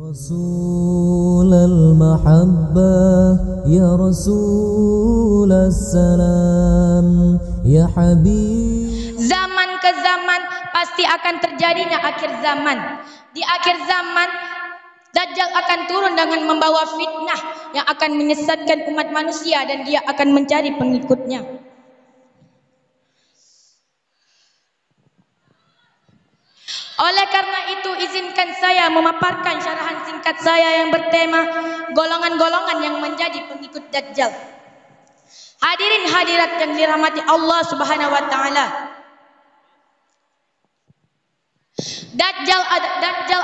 رسول المحبة يا رسول السلام يا حبيب. Zaman ke zaman pasti akan terjadinya akhir zaman. Di akhir zaman Dajjal akan turun dengan membawa fitnah yang akan menyesatkan umat manusia dan dia akan mencari pengikutnya. Oleh karena itu izinkan saya memaparkan syarahan singkat saya yang bertema golongan-golongan yang menjadi pengikut Dajjal. Hadirin hadirat yang dirahmati Allah Subhanahu wa taala. Dajjal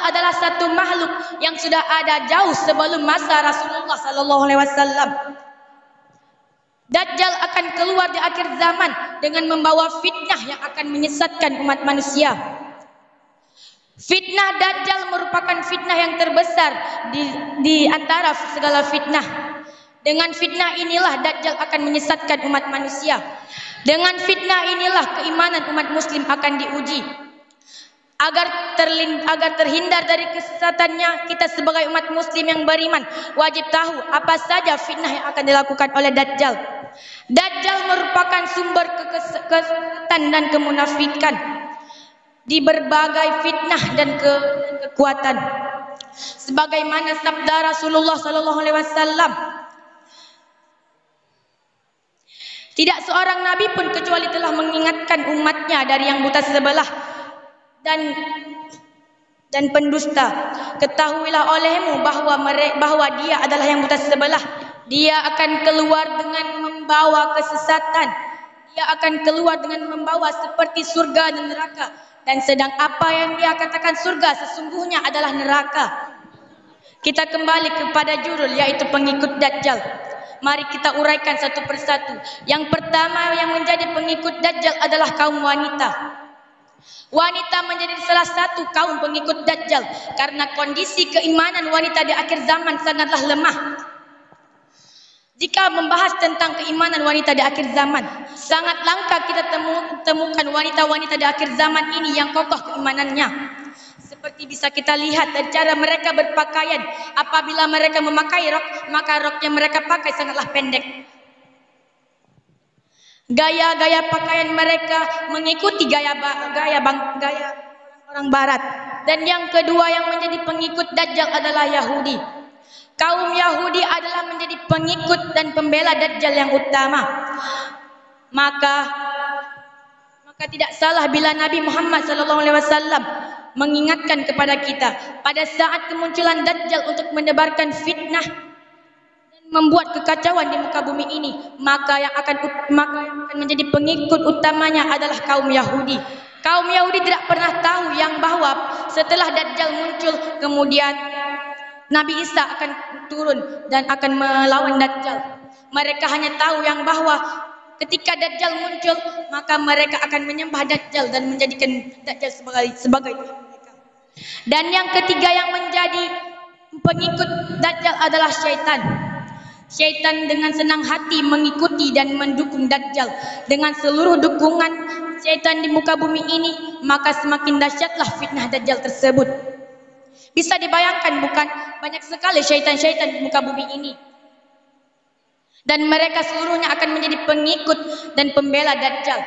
adalah satu makhluk yang sudah ada jauh sebelum masa Rasulullah sallallahu alaihi wasallam. Dajjal akan keluar di akhir zaman dengan membawa fitnah yang akan menyesatkan umat manusia. Fitnah Dajjal merupakan fitnah yang terbesar di antara segala fitnah. Dengan fitnah inilah Dajjal akan menyesatkan umat manusia. Dengan fitnah inilah keimanan umat muslim akan diuji. Agar terhindar dari kesesatannya, kita sebagai umat muslim yang beriman wajib tahu apa saja fitnah yang akan dilakukan oleh Dajjal. Dajjal merupakan sumber kesesatan dan kemunafikan di berbagai fitnah dan kekuatan. Sebagaimana sabda Rasulullah sallallahu alaihi wasallam, tidak seorang nabi pun kecuali telah mengingatkan umatnya dari yang buta sebelah dan pendusta. Ketahuilah olehmu bahwa dia adalah yang buta sebelah. Dia akan keluar dengan membawa kesesatan. Dia akan keluar dengan membawa seperti surga dan neraka. Dan sedang apa yang dia katakan surga sesungguhnya adalah neraka. Kita kembali kepada judul, yaitu pengikut Dajjal. Mari kita uraikan satu persatu. Yang pertama yang menjadi pengikut Dajjal adalah kaum wanita. Wanita menjadi salah satu kaum pengikut Dajjal karena kondisi keimanan wanita di akhir zaman sangatlah lemah. Jika membahas tentang keimanan wanita di akhir zaman, sangat langka kita temukan wanita-wanita di akhir zaman ini yang kokoh keimanannya. Seperti bisa kita lihat dari cara mereka berpakaian. Apabila mereka memakai rok, maka rok yang mereka pakai sangatlah pendek. Gaya-gaya pakaian mereka mengikuti gaya orang barat. Dan yang kedua yang menjadi pengikut Dajjal adalah Yahudi. Kaum Yahudi adalah menjadi pengikut dan pembela Dajjal yang utama. Maka tidak salah bila Nabi Muhammad SAW mengingatkan kepada kita pada saat kemunculan Dajjal untuk menebarkan fitnah membuat kekacauan di muka bumi ini, maka yang akan menjadi pengikut utamanya adalah kaum Yahudi. Kaum Yahudi tidak pernah tahu yang bahwa setelah Dajjal muncul kemudian Nabi Isa akan turun dan akan melawan Dajjal. Mereka hanya tahu yang bahwa ketika Dajjal muncul maka mereka akan menyembah Dajjal dan menjadikan Dajjal sebagai Tuhan mereka. Dan yang ketiga yang menjadi pengikut Dajjal adalah syaitan. Syaitan dengan senang hati mengikuti dan mendukung Dajjal. Dengan seluruh dukungan syaitan di muka bumi ini, maka semakin dahsyatlah fitnah Dajjal tersebut. Bisa dibayangkan bukan, banyak sekali syaitan-syaitan di muka bumi ini. Dan mereka seluruhnya akan menjadi pengikut dan pembela Dajjal.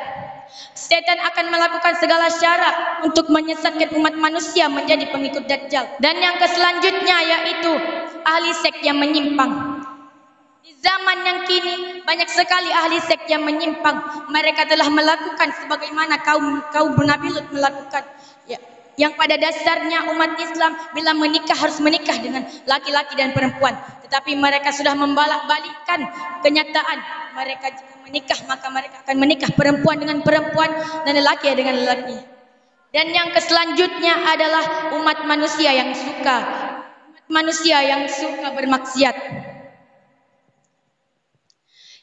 Syaitan akan melakukan segala cara untuk menyesatkan umat manusia menjadi pengikut Dajjal. Dan yang selanjutnya yaitu ahli seks yang menyimpang. Di zaman yang kini banyak sekali ahli seks yang menyimpang. Mereka telah melakukan sebagaimana kaum Nabi Lut melakukan. Ya, yang pada dasarnya umat Islam bila menikah harus menikah dengan laki-laki dan perempuan. Tetapi mereka sudah membalak-balikkan kenyataan. Mereka jika menikah maka mereka akan menikah perempuan dengan perempuan dan lelaki dengan lelaki. Dan yang selanjutnya adalah umat manusia yang suka bermaksiat.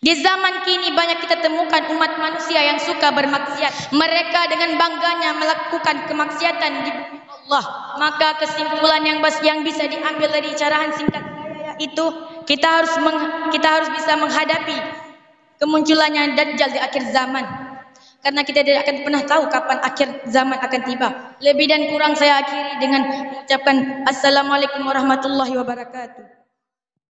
Di zaman kini banyak kita temukan umat manusia yang suka bermaksiat. Mereka dengan bangganya melakukan kemaksiatan di bumi Allah. Maka kesimpulan yang bisa diambil dari carahan singkat saya itu kita harus bisa menghadapi kemunculannya Dajjal di akhir zaman. karena kita tidak akan pernah tahu kapan akhir zaman akan tiba. Lebih dan kurang saya akhiri dengan mengucapkan Assalamualaikum warahmatullahi wabarakatuh.